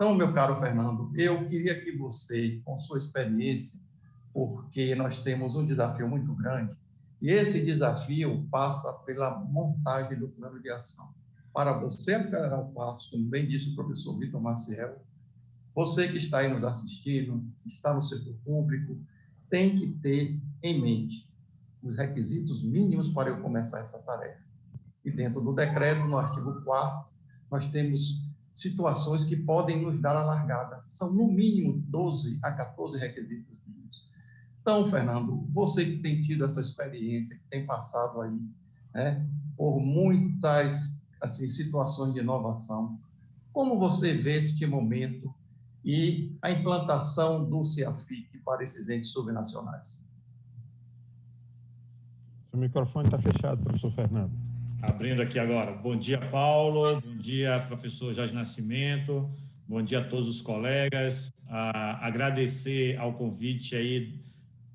Então, meu caro Fernando, eu queria que você, com sua experiência, porque nós temos um desafio muito grande, e esse desafio passa pela montagem do plano de ação. Para você acelerar o passo, como bem disse o professor Vitor Maciel, você que está aí nos assistindo, que está no setor público, tem que ter em mente os requisitos mínimos para eu começar essa tarefa. E dentro do decreto, no artigo 4º, nós temos situações que podem nos dar a largada. São, no mínimo, 12 a 14 requisitos mínimos. Então, Fernando, você que tem tido essa experiência, que tem passado aí, né, por muitas assim, situações de inovação, como você vê este momento e a implantação do CIAFIC para esses entes subnacionais? O microfone está fechado, professor Fernando. Abrindo aqui agora. Bom dia, Paulo. Bom dia, professor Jorge Nascimento. Bom dia a todos os colegas. Agradecer ao convite aí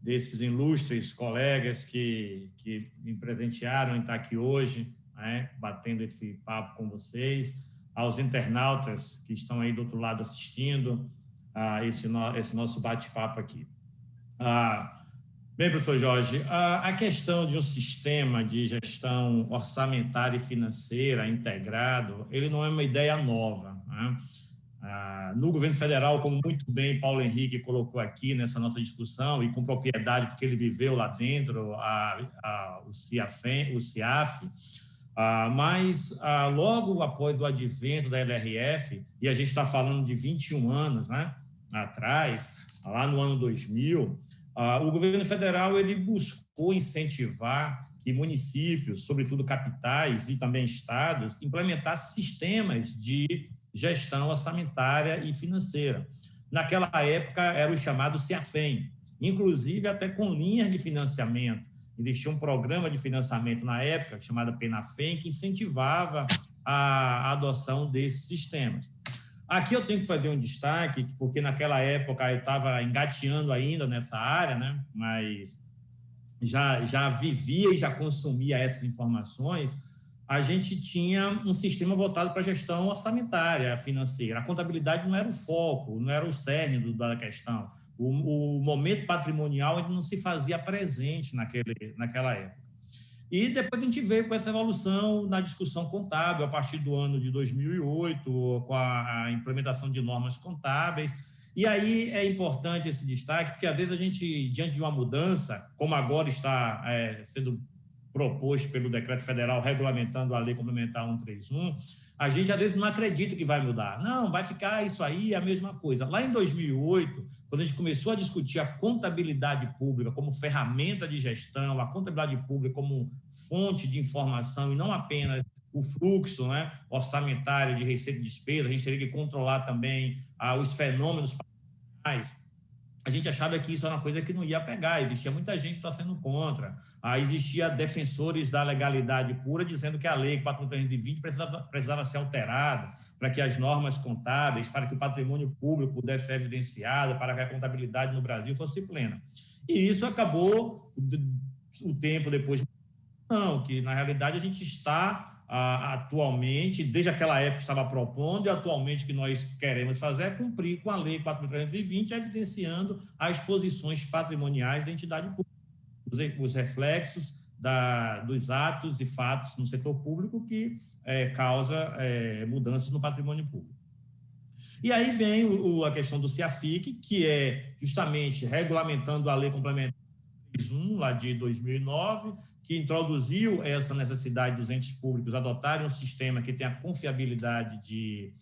desses ilustres colegas que me presentearam em estar aqui hoje, né, batendo esse papo com vocês, aos internautas que estão aí do outro lado assistindo esse nosso bate-papo aqui. Bem, professor Jorge, a questão de um sistema de gestão orçamentária e financeira integrado, ele não é uma ideia nova, né? No governo federal, como muito bem Paulo Henrique colocou aqui nessa nossa discussão, e com propriedade, porque ele viveu lá dentro, o CIAF, mas logo após o advento da LRF, e a gente está falando de 21 anos, né, atrás, lá no ano 2000, o governo federal ele buscou incentivar que municípios, sobretudo capitais e também estados, implementassem sistemas de gestão orçamentária e financeira. Naquela época, era o chamado CIAFEM, inclusive até com linhas de financiamento. Existia um programa de financiamento na época, chamado PENAFEM, que incentivava a adoção desses sistemas. Aqui eu tenho que fazer um destaque, porque naquela época eu estava engateando ainda nessa área, né? Mas já vivia e já consumia essas informações. A gente tinha um sistema voltado para a gestão orçamentária financeira. A contabilidade não era o foco, não era o cerne da questão. O momento patrimonial ainda não se fazia presente naquela época. E depois a gente veio com essa evolução na discussão contábil, a partir do ano de 2008, com a implementação de normas contábeis. E aí é importante esse destaque, porque às vezes a gente, diante de uma mudança, como agora está sendo proposto pelo decreto federal regulamentando a lei complementar 131, a gente às vezes não acredita que vai mudar. Não, vai ficar isso aí, a mesma coisa. Lá em 2008, quando a gente começou a discutir a contabilidade pública como ferramenta de gestão, a contabilidade pública como fonte de informação e não apenas o fluxo, né, orçamentário de receita e despesa, a gente teria que controlar também os fenômenos patrimoniais. A gente achava que isso era uma coisa que não ia pegar, existia muita gente torcendo contra, existia defensores da legalidade pura dizendo que a lei 4.320 precisava ser alterada para que as normas contábeis, para que o patrimônio público pudesse ser evidenciado, para que a contabilidade no Brasil fosse plena. E isso acabou, o tempo depois, não, que na realidade a gente está atualmente, desde aquela época que estava propondo, e atualmente o que nós queremos fazer é cumprir com a Lei 4.320, evidenciando as posições patrimoniais da entidade pública, os reflexos dos atos e fatos no setor público que causa mudanças no patrimônio público. E aí vem a questão do CIAFIC, que é justamente regulamentando a Lei Complementar 1, lá de 2009, que introduziu essa necessidade dos entes públicos adotarem um sistema que tenha confiabilidade de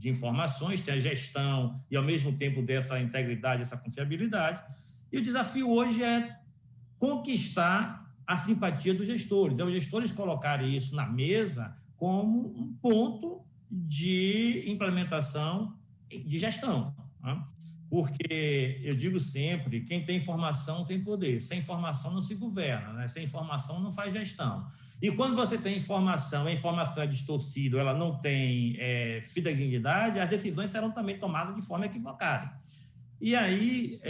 informações, tenha gestão e, ao mesmo tempo, dessa integridade, essa confiabilidade. E o desafio hoje é conquistar a simpatia dos gestores. Então, os gestores colocarem isso na mesa como um ponto de implementação de gestão, né? Porque eu digo sempre, quem tem informação tem poder. Sem informação não se governa, né? Sem informação não faz gestão. E quando você tem informação, a informação é distorcida, ela não tem fidedignidade, as decisões serão também tomadas de forma equivocada. E aí,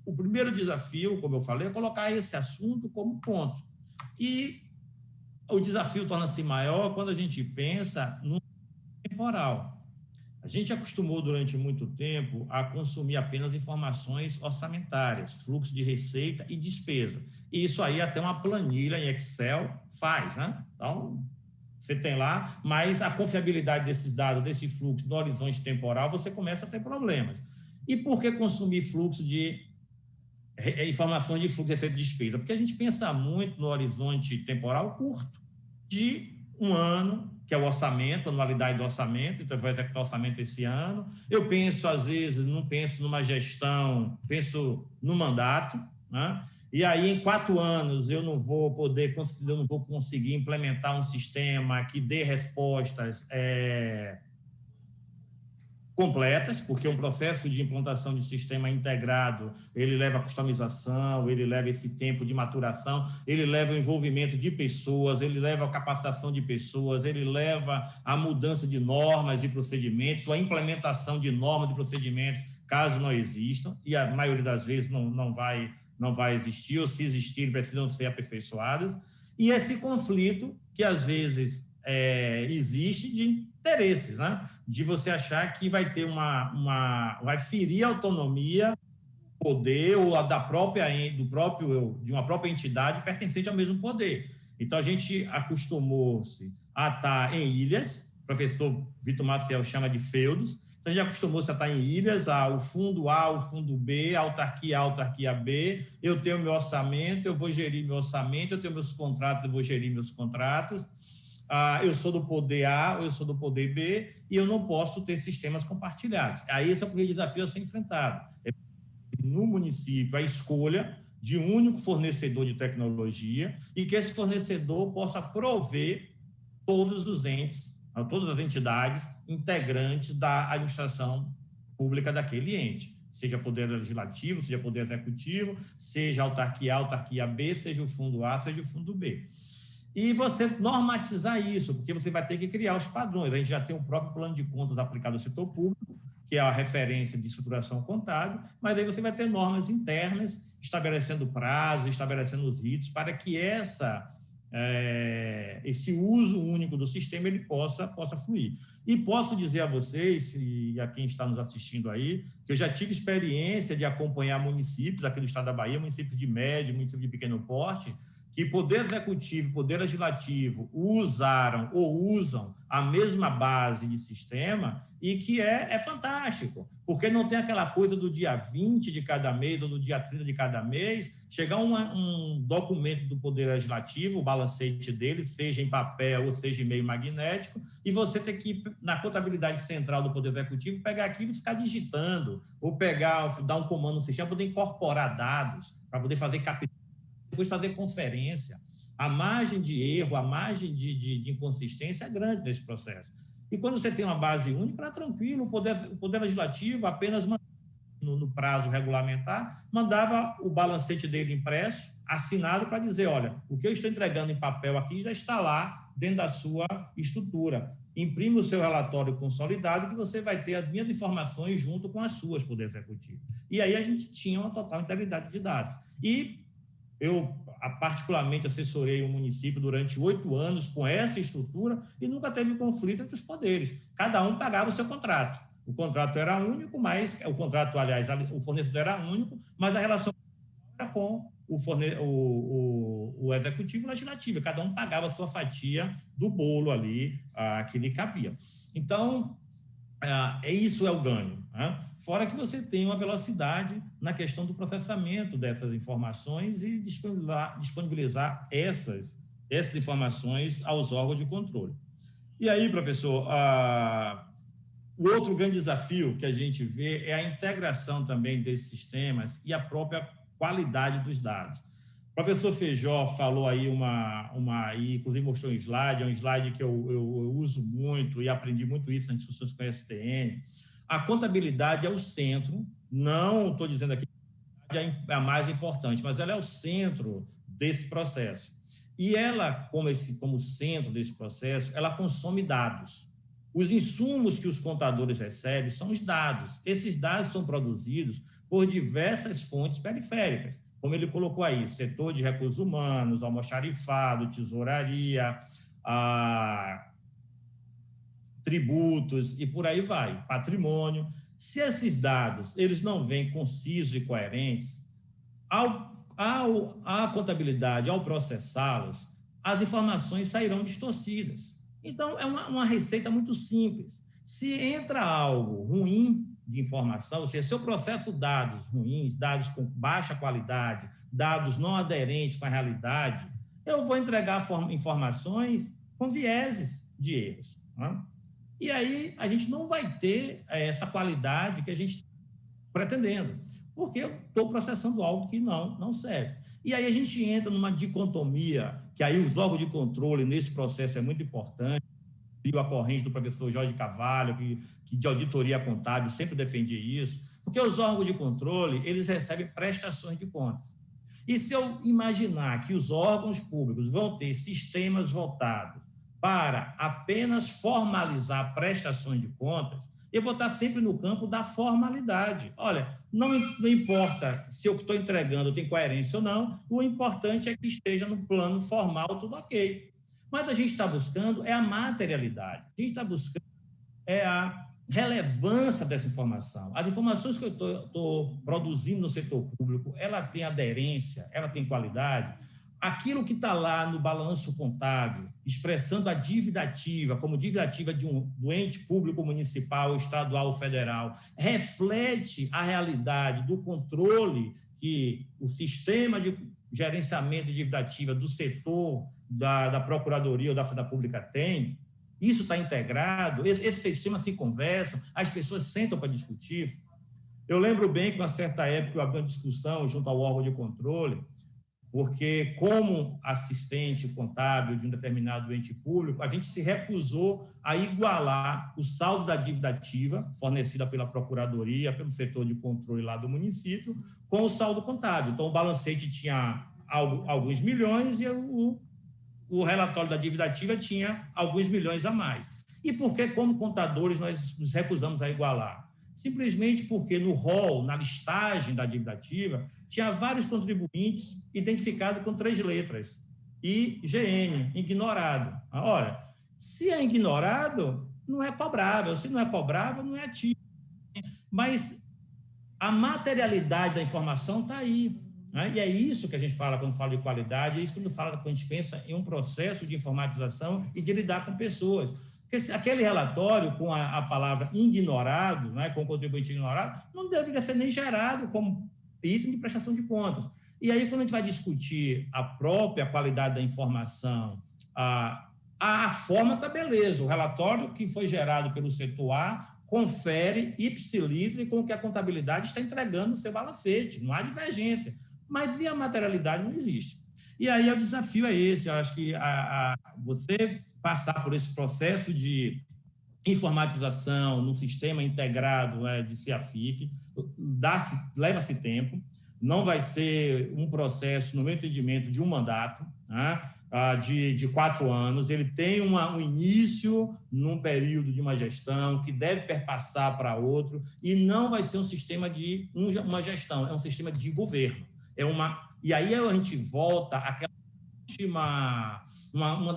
o primeiro desafio, como eu falei, é colocar esse assunto como ponto. E o desafio torna-se maior quando a gente pensa no temporal. A gente acostumou durante muito tempo a consumir apenas informações orçamentárias, fluxo de receita e despesa. E isso aí até uma planilha em Excel faz, né? Então, você tem lá, mas a confiabilidade desses dados, desse fluxo no horizonte temporal, você começa a ter problemas. E por que consumir fluxo de informações de fluxo de receita e despesa? Porque a gente pensa muito no horizonte temporal curto, de um ano, que é o orçamento, a anualidade do orçamento, então eu vou executar o orçamento esse ano. Eu penso, às vezes, não penso numa gestão, penso no mandato, né? E aí, em 4 anos, eu não vou conseguir implementar um sistema que dê respostas completas, porque um processo de implantação de sistema integrado, ele leva a customização, ele leva esse tempo de maturação, ele leva o envolvimento de pessoas, ele leva a capacitação de pessoas, ele leva a mudança de normas e procedimentos, a implementação de normas e procedimentos, caso não existam, e a maioria das vezes não vai existir, ou se existir, precisam ser aperfeiçoadas. E esse conflito, que às vezes existe, de interesses, né? De você achar que vai ter vai ferir a autonomia, poder, ou de uma própria entidade pertencente ao mesmo poder. Então, a gente acostumou-se a estar em ilhas, o professor Vitor Maciel chama de feudos. Então, a gente acostumou-se a estar em ilhas, o fundo A, o fundo B, a autarquia B. Eu tenho meu orçamento, eu vou gerir meu orçamento, eu tenho meus contratos, eu vou gerir meus contratos. Eu sou do poder A, eu sou do poder B, e eu não posso ter sistemas compartilhados. Aí esse é o primeiro desafio a ser enfrentado. No município, a escolha de um único fornecedor de tecnologia e que esse fornecedor possa prover todos os entes, todas as entidades integrantes da administração pública daquele ente, seja poder legislativo, seja poder executivo, seja autarquia A, autarquia B, seja o fundo A, seja o fundo B. E você normatizar isso, porque você vai ter que criar os padrões. A gente já tem o próprio plano de contas aplicado ao setor público, que é a referência de estruturação contábil, mas aí você vai ter normas internas, estabelecendo prazos, estabelecendo os ritos, para que esse uso único do sistema ele possa fluir. E posso dizer a vocês, e a quem está nos assistindo aí, que eu já tive experiência de acompanhar municípios aqui do estado da Bahia, municípios de médio, municípios de pequeno porte, que Poder Executivo e Poder Legislativo usaram ou usam a mesma base de sistema e que é fantástico, porque não tem aquela coisa do dia 20 de cada mês ou do dia 30 de cada mês, chegar um documento do Poder Legislativo, o balancete dele, seja em papel ou seja em meio magnético, e você ter que ir na contabilidade central do Poder Executivo, pegar aquilo e ficar digitando, ou dar um comando no sistema, poder incorporar dados, para poder fazer captura, depois fazer conferência. A margem de erro, a margem de inconsistência é grande nesse processo. E quando você tem uma base única, era tranquilo, o Poder Legislativo apenas no prazo regulamentar, mandava o balancete dele impresso, assinado, para dizer, olha, o que eu estou entregando em papel aqui já está lá dentro da sua estrutura. Imprime o seu relatório consolidado que você vai ter as minhas informações junto com as suas, Poder Executivo. E aí a gente tinha uma total integridade de dados. E eu, particularmente, assessorei um município durante 8 anos com essa estrutura e nunca teve conflito entre os poderes. Cada um pagava o seu contrato. O contrato era único, mas o fornecedor era único, mas a relação era com o executivo e o legislativo. Cada um pagava a sua fatia do bolo ali, que lhe cabia. Então, isso é o ganho, né? Fora que você tem uma velocidade na questão do processamento dessas informações e disponibilizar essas informações aos órgãos de controle. E aí, professor, o outro grande desafio que a gente vê é a integração também desses sistemas e a própria qualidade dos dados. O professor Feijó falou aí inclusive mostrou um slide que eu uso muito e aprendi muito isso nas discussões com a STN. A contabilidade é o centro, não estou dizendo aqui que é a mais importante, mas ela é o centro desse processo. E ela, como centro desse processo, ela consome dados. Os insumos que os contadores recebem são os dados. Esses dados são produzidos por diversas fontes periféricas, como ele colocou aí, setor de recursos humanos, almoxarifado, tesouraria, tributos e por aí vai, patrimônio. Se esses dados eles não vêm concisos e coerentes, a contabilidade, ao processá-los, as informações sairão distorcidas. Então, é uma receita muito simples. Se entra algo ruim de informação, ou seja, se eu processo dados ruins, dados com baixa qualidade, dados não aderentes com a realidade, eu vou entregar informações com vieses de erros. Né? E aí a gente não vai ter essa qualidade que a gente está pretendendo, porque eu estou processando algo que não serve. E aí a gente entra numa dicotomia, que aí os órgãos de controle nesse processo é muito importante, a corrente do professor Jorge Carvalho, que de auditoria contábil sempre defendia isso, porque os órgãos de controle, eles recebem prestações de contas. E se eu imaginar que os órgãos públicos vão ter sistemas voltados para apenas formalizar prestações de contas, eu vou estar sempre no campo da formalidade. Olha, não importa se eu estou entregando tem coerência ou não, o importante é que esteja no plano formal, tudo ok. Mas a gente está buscando a materialidade, a gente está buscando a relevância dessa informação. As informações que eu estou produzindo no setor público, ela tem aderência, ela tem qualidade. Aquilo que está lá no balanço contábil, expressando a dívida ativa, como dívida ativa do ente público municipal, estadual ou federal, reflete a realidade do controle que o sistema de gerenciamento de dívida ativa do setor da Procuradoria ou da Fazenda Pública tem. Isso está integrado, esses sistemas se conversam, as pessoas sentam para discutir. Eu lembro bem que, uma certa época, eu abri uma discussão junto ao órgão de controle, porque, como assistente contábil de um determinado ente público, a gente se recusou a igualar o saldo da dívida ativa, fornecida pela Procuradoria, pelo setor de controle lá do município, com o saldo contábil. Então, o balancete tinha alguns milhões e o relatório da dívida ativa tinha alguns milhões a mais. E por que, como contadores, nós nos recusamos a igualar? Simplesmente porque no rol, na listagem da dívida ativa, tinha vários contribuintes identificados com 3 letras. IGN, ignorado. Olha, se é ignorado, não é cobrável. Se não é cobrável, não é ativo. Mas a materialidade da informação está aí. Né? E é isso que a gente fala quando fala de qualidade, é isso quando a gente pensa em um processo de informatização e de lidar com pessoas. Porque aquele relatório com a palavra ignorado, né, com o contribuinte ignorado, não deveria ser nem gerado como item de prestação de contas. E aí, quando a gente vai discutir a própria qualidade da informação, a forma está beleza. O relatório que foi gerado pelo setor A confere ipsiliter com o que a contabilidade está entregando no seu balancete. Não há divergência. Mas e a materialidade não existe. E aí o desafio é esse. Eu acho que você passar por esse processo de informatização no sistema integrado de CEAFIC, leva-se tempo, não vai ser um processo, no meu entendimento, de um mandato, né, de 4 anos, ele tem um início num período de uma gestão que deve perpassar para outro, e não vai ser um sistema de uma gestão, é um sistema de governo. E aí a gente volta àquela última,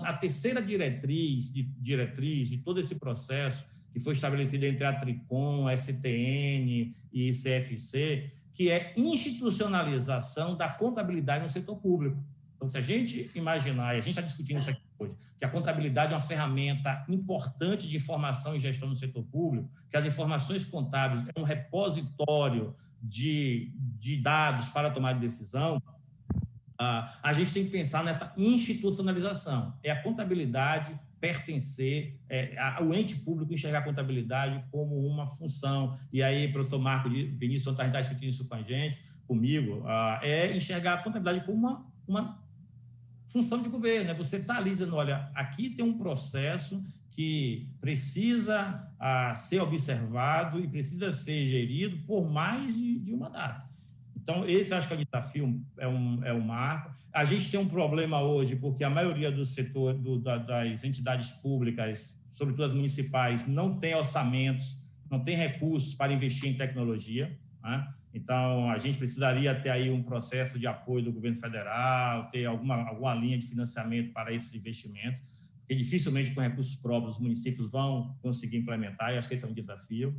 a terceira diretriz de todo esse processo que foi estabelecida entre a Tricom, STN e CFC, que é institucionalização da contabilidade no setor público. Então, se a gente imaginar, e a gente está discutindo isso aqui hoje, que a contabilidade é uma ferramenta importante de informação e gestão no setor público, que as informações contábeis é um repositório de dados para tomar decisão, a gente tem que pensar nessa institucionalização. É a contabilidade pertencer, o ente público enxergar a contabilidade como uma função. E aí, o professor Marco Vinícius está discutindo isso com a gente, comigo, é enxergar a contabilidade como uma função de governo. Você está ali dizendo, olha, aqui tem um processo que precisa ser observado e precisa ser gerido por mais de uma data. Então, esse acho que é o desafio, é um marco. A gente tem um problema hoje, porque a maioria do setor, das entidades públicas, sobretudo as municipais, não tem orçamentos, não tem recursos para investir em tecnologia, né? Então, a gente precisaria ter aí um processo de apoio do governo federal, ter alguma linha de financiamento para esses investimentos, que dificilmente com recursos próprios os municípios vão conseguir implementar, e acho que esse é um desafio.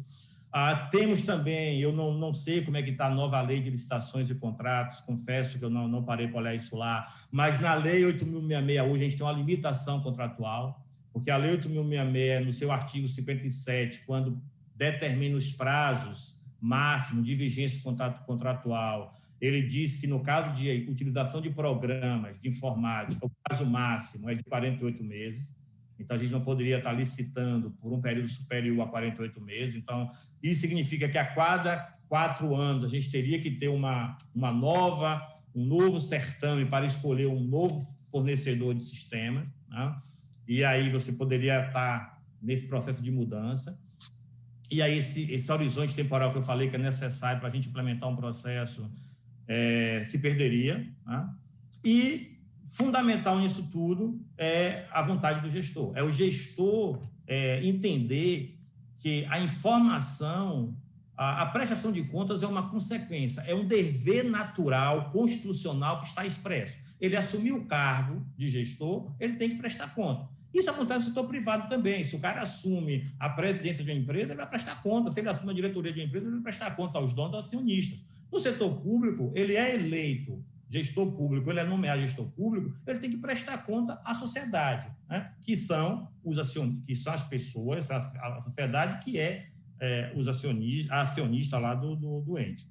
Temos também, eu não sei como é que está a nova lei de licitações e contratos, confesso que eu não parei para olhar isso lá, mas na Lei 8.066 hoje a gente tem uma limitação contratual, porque a Lei 8.066, no seu artigo 57, quando determina os prazos máximos de vigência contratual, ele diz que no caso de utilização de programas de informática, o prazo máximo é de 48 meses, então, a gente não poderia estar licitando por um período superior a 48 meses. Então, isso significa que a cada 4 anos a gente teria que ter um novo certame para escolher um novo fornecedor de sistema, né? E aí você poderia estar nesse processo de mudança. E aí esse horizonte temporal que eu falei que é necessário para a gente implementar um processo se perderia, né? E fundamental nisso tudo é a vontade do gestor. É o gestor entender que a informação, a prestação de contas é uma consequência, é um dever natural, constitucional que está expresso. Ele assumiu o cargo de gestor, ele tem que prestar conta. Isso acontece no setor privado também. Se o cara assume a presidência de uma empresa, ele vai prestar conta. Se ele assume a diretoria de uma empresa, ele vai prestar conta aos donos, aos acionistas. No setor público, ele é eleito gestor público, ele é nomeado gestor público, ele tem que prestar conta à sociedade, né? Que são os acionistas, que são as pessoas, a sociedade que os acionistas, a acionista lá do ente.